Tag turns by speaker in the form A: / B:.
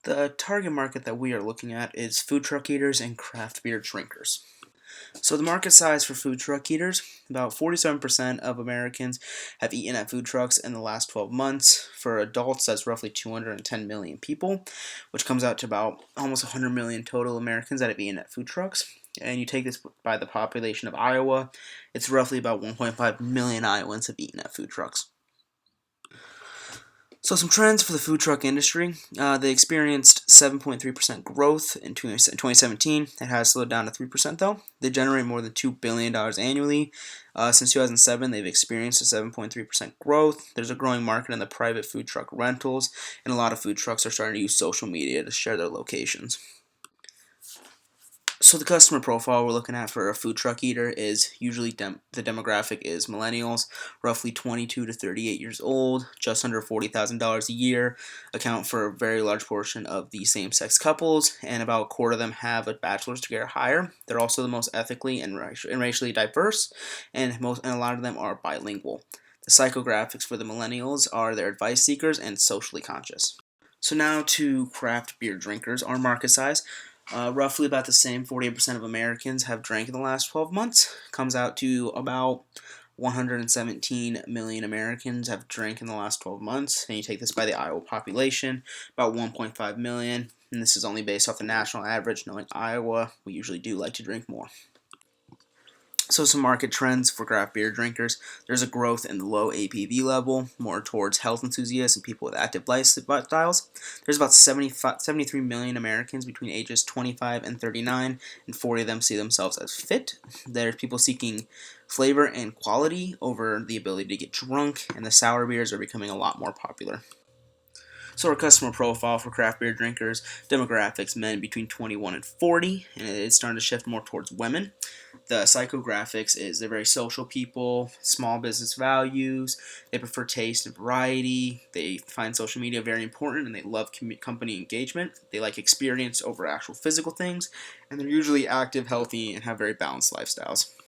A: The target market that we are looking at is food truck eaters and craft beer drinkers. So the market size for food truck eaters, about 47% of Americans have eaten at food trucks in the last 12 months. For adults, that's roughly 210 million people, which comes out to about almost 100 million total Americans that have eaten at food trucks. And you take this by the population of Iowa, it's roughly about 1.5 million Iowans have eaten at food trucks. So some trends for the food truck industry. They experienced 7.3% growth in 2017. It has slowed down to 3% though. They generate more than $2 billion annually. Since 2007, they've experienced a 7.3% growth. There's a growing market in the private food truck rentals, and a lot of food trucks are starting to use social media to share their locations. So the customer profile we're looking at for a food truck eater is usually the demographic is millennials, roughly 22 to 38 years old, just under $40,000 a year, account for a very large portion of the same-sex couples, and about a quarter of them have a bachelor's degree or higher. They're also the most ethically and racially diverse, and a lot of them are bilingual. The psychographics for the millennials are they're advice seekers and socially conscious. So now to craft beer drinkers, our market size. Roughly about the same, 48% of Americans have drank in the last 12 months. Comes out to about 117 million Americans have drank in the last 12 months. And you take this by the Iowa population, about 1.5 million. And this is only based off the national average. Knowing Iowa, we usually do like to drink more. So some market trends for craft beer drinkers. There's a growth in the low ABV level, more towards health enthusiasts and people with active lifestyles. There's about 73 million Americans between ages 25 and 39, and 40 of them see themselves as fit. There's people seeking flavor and quality over the ability to get drunk, and the sour beers are becoming a lot more popular. So our customer profile for craft beer drinkers, demographics, men between 21 and 40, and it's starting to shift more towards women. The psychographics is they're very social people, small business values, they prefer taste and variety, they find social media very important, and they love company engagement. They like experience over actual physical things, and they're usually active, healthy, and have very balanced lifestyles.